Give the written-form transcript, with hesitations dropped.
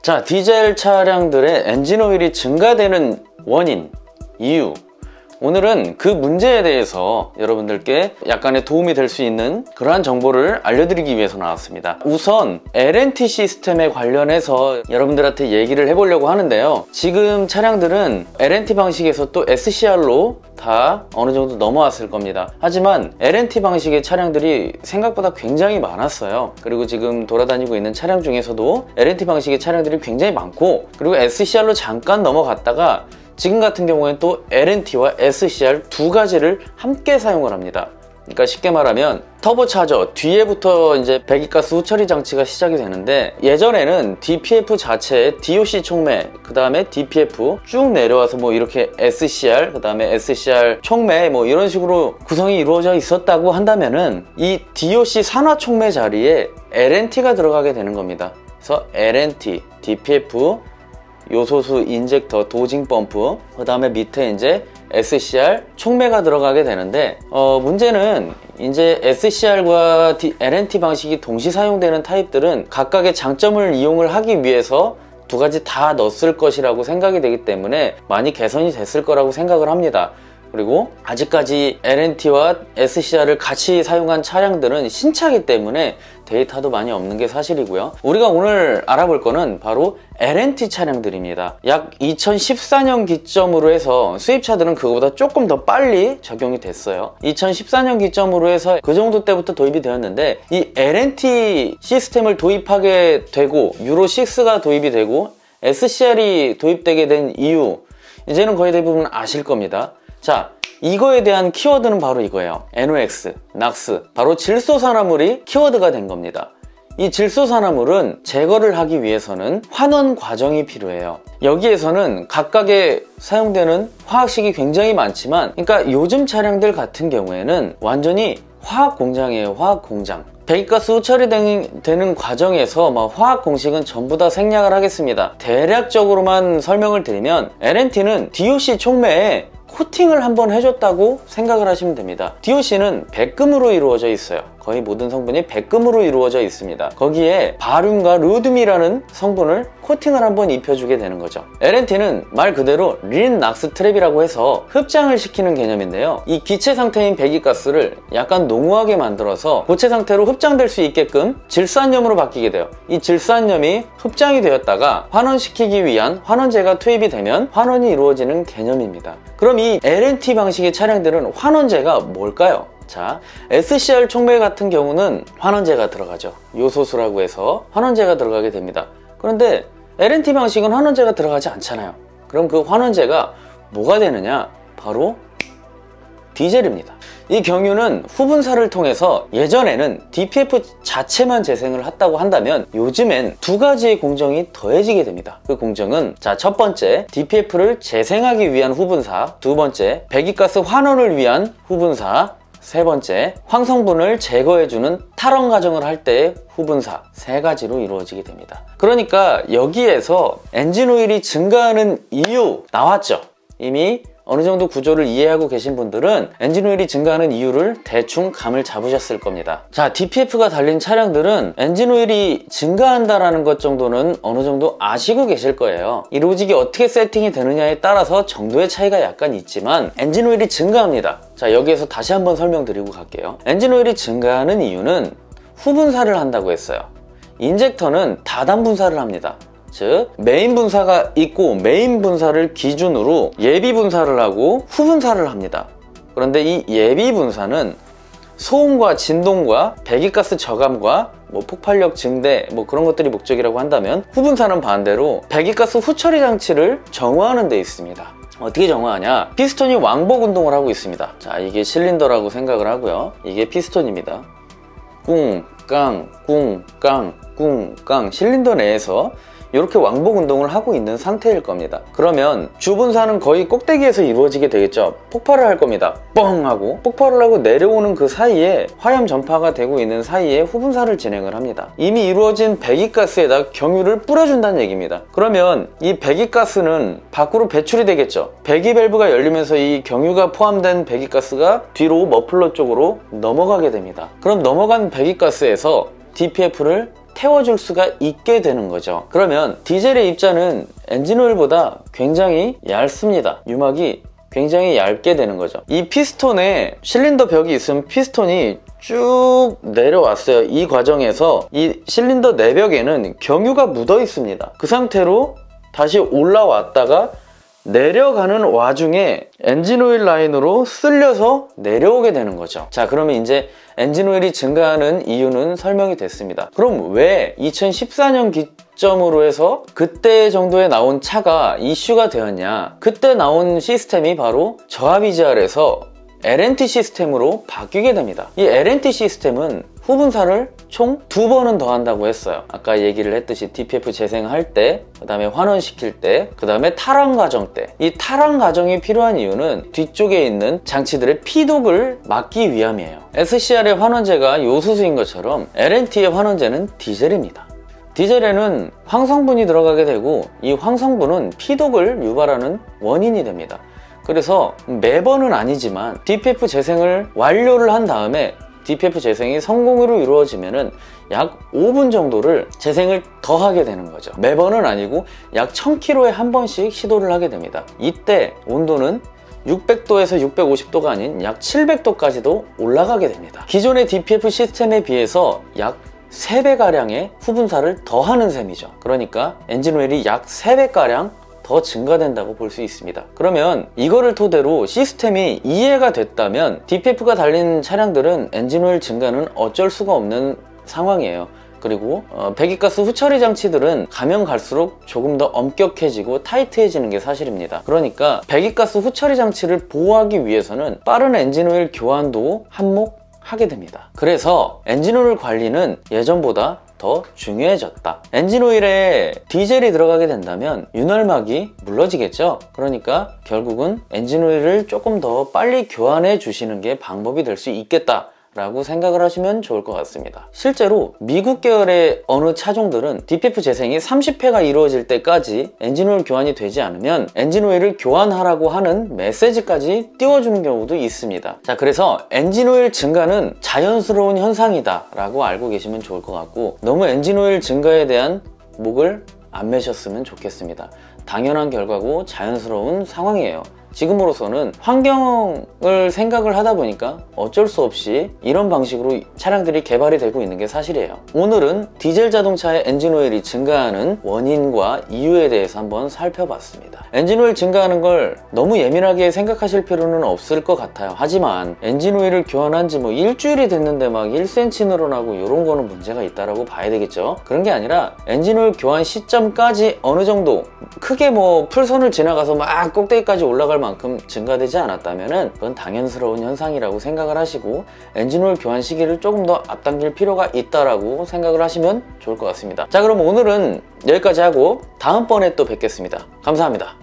자, 디젤 차량들의 엔진 오일이 증가되는 원인, 이유, 오늘은 그 문제에 대해서 여러분들께 약간의 도움이 될 수 있는 그러한 정보를 알려드리기 위해서 나왔습니다. 우선 LNT 시스템에 관련해서 여러분들한테 얘기를 해보려고 하는데요. 지금 차량들은 LNT 방식에서 또 SCR로 다 어느 정도 넘어왔을 겁니다. 하지만 LNT 방식의 차량들이 생각보다 굉장히 많았어요. 그리고 지금 돌아다니고 있는 차량 중에서도 LNT 방식의 차량들이 굉장히 많고, 그리고 SCR로 잠깐 넘어갔다가 지금 같은 경우에는 또 LNT와 SCR 두 가지를 함께 사용을 합니다. 그러니까 쉽게 말하면 터보차저 뒤에부터 이제 배기가스 후처리 장치가 시작이 되는데, 예전에는 DPF 자체에 DOC 촉매, 그 다음에 DPF 쭉 내려와서 뭐 이렇게 SCR, 그 다음에 SCR 촉매 뭐 이런 식으로 구성이 이루어져 있었다고 한다면은 이 DOC 산화 촉매 자리에 LNT가 들어가게 되는 겁니다. 그래서 LNT, DPF, 요소수 인젝터, 도징 펌프, 그 다음에 밑에 이제 SCR 촉매가 들어가게 되는데, 문제는 이제 SCR과 LNT 방식이 동시 사용되는 타입들은 각각의 장점을 이용을 하기 위해서 두 가지 다 넣었을 것이라고 생각이 되기 때문에 많이 개선이 됐을 거라고 생각을 합니다. 그리고 아직까지 LNT와 SCR을 같이 사용한 차량들은 신차기 때문에 데이터도 많이 없는 게 사실이고요. 우리가 오늘 알아볼 거는 바로 LNT 차량들입니다. 약 2014년 기점으로 해서 수입차들은 그거보다 조금 더 빨리 적용이 됐어요. 2014년 기점으로 해서 그 정도 때부터 도입이 되었는데, 이 LNT 시스템을 도입하게 되고 유로6가 도입이 되고 SCR이 도입되게 된 이유, 이제는 거의 대부분 아실 겁니다. 자, 이거에 대한 키워드는 바로 이거예요. NOx, NOx, 바로 질소산화물이 키워드가 된 겁니다. 이 질소산화물은 제거를 하기 위해서는 환원 과정이 필요해요. 여기에서는 각각의 사용되는 화학식이 굉장히 많지만, 그러니까 요즘 차량들 같은 경우에는 완전히 화학 공장이에요. 화학 공장. 배기가스 후처리 되는 과정에서 화학 공식은 전부 다 생략을 하겠습니다. 대략적으로만 설명을 드리면, LNT는 DOC 촉매에 코팅을 한번 해줬다고 생각을 하시면 됩니다. DOC는 백금으로 이루어져 있어요. 거의 모든 성분이 백금으로 이루어져 있습니다. 거기에 바륨과 루듬이라는 성분을 코팅을 한번 입혀주게 되는 거죠. LNT는 말 그대로 린낙스 트랩이라고 해서 흡장을 시키는 개념인데요. 이 기체 상태인 배기가스를 약간 농후하게 만들어서 고체 상태로 흡장될 수 있게끔 질산염으로 바뀌게 돼요. 이 질산염이 흡장이 되었다가 환원시키기 위한 환원제가 투입이 되면 환원이 이루어지는 개념입니다. 그럼 이 LNT 방식의 차량들은 환원제가 뭘까요? 자, SCR 촉매 같은 경우는 환원제가 들어가죠. 요소수라고 해서 환원제가 들어가게 됩니다. 그런데 LNT 방식은 환원제가 들어가지 않잖아요. 그럼 그 환원제가 뭐가 되느냐? 바로 디젤입니다. 이 경유는 후분사를 통해서, 예전에는 DPF 자체만 재생을 했다고 한다면 요즘엔 두 가지의 공정이 더해지게 됩니다. 그 공정은, 자, 첫 번째 DPF를 재생하기 위한 후분사, 두 번째 배기가스 환원을 위한 후분사, 세 번째 황성분을 제거해주는 탈원 과정을 할 때의 후분사, 세 가지로 이루어지게 됩니다. 그러니까 여기에서 엔진 오일이 증가하는 이유 나왔죠. 이미 어느 정도 구조를 이해하고 계신 분들은 엔진 오일이 증가하는 이유를 대충 감을 잡으셨을 겁니다. 자, DPF가 달린 차량들은 엔진 오일이 증가한다라는 것 정도는 어느 정도 아시고 계실 거예요. 이 로직이 어떻게 세팅이 되느냐에 따라서 정도의 차이가 약간 있지만 엔진 오일이 증가합니다. 자, 여기에서 다시 한번 설명드리고 갈게요. 엔진 오일이 증가하는 이유는 후분사를 한다고 했어요. 인젝터는 다단 분사를 합니다. 즉, 메인 분사가 있고 메인 분사를 기준으로 예비 분사를 하고 후 분사를 합니다. 그런데 이 예비 분사는 소음과 진동과 배기가스 저감과 폭발력 증대 그런 것들이 목적이라고 한다면, 후 분사는 반대로 배기가스 후처리 장치를 정화하는 데 있습니다. 어떻게 정화하냐? 피스톤이 왕복 운동을 하고 있습니다. 자, 이게 실린더라고 생각을 하고요. 이게 피스톤입니다. 꿍, 깡, 꿍, 깡, 꿍, 깡. 실린더 내에서 이렇게 왕복 운동을 하고 있는 상태일 겁니다. 그러면 주분사는 거의 꼭대기에서 이루어지게 되겠죠. 폭발을 할 겁니다. 뻥 하고 폭발을 하고 내려오는 그 사이에, 화염 전파가 되고 있는 사이에 후분사를 진행을 합니다. 이미 이루어진 배기가스에다 경유를 뿌려준다는 얘기입니다. 그러면 이 배기가스는 밖으로 배출이 되겠죠. 배기 밸브가 열리면서 이 경유가 포함된 배기가스가 뒤로 머플러 쪽으로 넘어가게 됩니다. 그럼 넘어간 배기가스에서 DPF를 태워줄 수가 있게 되는 거죠. 그러면 디젤의 입자는 엔진오일보다 굉장히 얇습니다. 유막이 굉장히 얇게 되는 거죠. 이 피스톤에 실린더 벽이 있으면 피스톤이 쭉 내려왔어요. 이 과정에서 이 실린더 내벽에는 경유가 묻어 있습니다. 그 상태로 다시 올라왔다가 내려가는 와중에 엔진오일 라인으로 쓸려서 내려오게 되는 거죠. 자, 그러면 이제 엔진오일이 증가하는 이유는 설명이 됐습니다. 그럼 왜 2014년 기점으로 해서 그때 정도에 나온 차가 이슈가 되었냐? 그때 나온 시스템이 바로 저압 EGR에서 LNT 시스템으로 바뀌게 됩니다. 이 LNT 시스템은 후분사를 총 2번은 더 한다고 했어요. 아까 얘기를 했듯이 DPF 재생할 때, 그 다음에 환원시킬 때, 그 다음에 탈환 과정 때. 이 탈환 과정이 필요한 이유는 뒤쪽에 있는 장치들의 피독을 막기 위함이에요. SCR의 환원제가 요수수인 것처럼 LNT의 환원제는 디젤입니다. 디젤에는 황성분이 들어가게 되고 이 황성분은 피독을 유발하는 원인이 됩니다. 그래서 매번은 아니지만 DPF 재생을 완료를 한 다음에 DPF 재생이 성공으로 이루어지면은 약 5분 정도를 재생을 더 하게 되는 거죠. 매번은 아니고 약 1000km에 한 번씩 시도를 하게 됩니다. 이때 온도는 600도에서 650도가 아닌 약 700도까지도 올라가게 됩니다. 기존의 DPF 시스템에 비해서 약 3배가량의 후분사를 더 하는 셈이죠. 그러니까 엔진오일이 약 3배가량 더 증가된다고 볼 수 있습니다. 그러면 이거를 토대로 시스템이 이해가 됐다면 DPF가 달린 차량들은 엔진오일 증가는 어쩔 수가 없는 상황이에요. 그리고 배기가스 후처리 장치들은 가면 갈수록 조금 더 엄격해지고 타이트해지는 게 사실입니다. 그러니까 배기가스 후처리 장치를 보호하기 위해서는 빠른 엔진오일 교환도 한몫하게 됩니다. 그래서 엔진오일 관리는 예전보다 더 중요해졌다. 엔진오일에 디젤이 들어가게 된다면 윤활막이 물러지겠죠. 그러니까 결국은 엔진오일을 조금 더 빨리 교환해 주시는 게 방법이 될 수 있겠다 라고 생각을 하시면 좋을 것 같습니다. 실제로 미국 계열의 어느 차종들은 DPF 재생이 30회가 이루어질 때까지 엔진오일 교환이 되지 않으면 엔진오일을 교환하라고 하는 메시지까지 띄워주는 경우도 있습니다. 자, 그래서 엔진오일 증가는 자연스러운 현상이다 라고 알고 계시면 좋을 것 같고, 너무 엔진오일 증가에 대한 목을 안 매셨으면 좋겠습니다. 당연한 결과고 자연스러운 상황이에요. 지금으로서는 환경을 생각을 하다 보니까 어쩔 수 없이 이런 방식으로 차량들이 개발이 되고 있는 게 사실이에요. 오늘은 디젤 자동차의 엔진오일이 증가하는 원인과 이유에 대해서 한번 살펴봤습니다. 엔진오일 증가하는 걸 너무 예민하게 생각하실 필요는 없을 것 같아요. 하지만 엔진오일을 교환한 지 뭐 일주일이 됐는데 막 1cm 늘어나고 이런 거는 문제가 있다라고 봐야 되겠죠. 그런 게 아니라 엔진오일 교환 시점까지 어느 정도 크게 뭐 풀선을 지나가서 막 꼭대기까지 올라갈 만큼 증가되지 않았다면 그건 당연스러운 현상이라고 생각을 하시고 엔진오일 교환 시기를 조금 더 앞당길 필요가 있다라고 생각을 하시면 좋을 것 같습니다. 자, 그럼 오늘은 여기까지 하고 다음번에 또 뵙겠습니다. 감사합니다.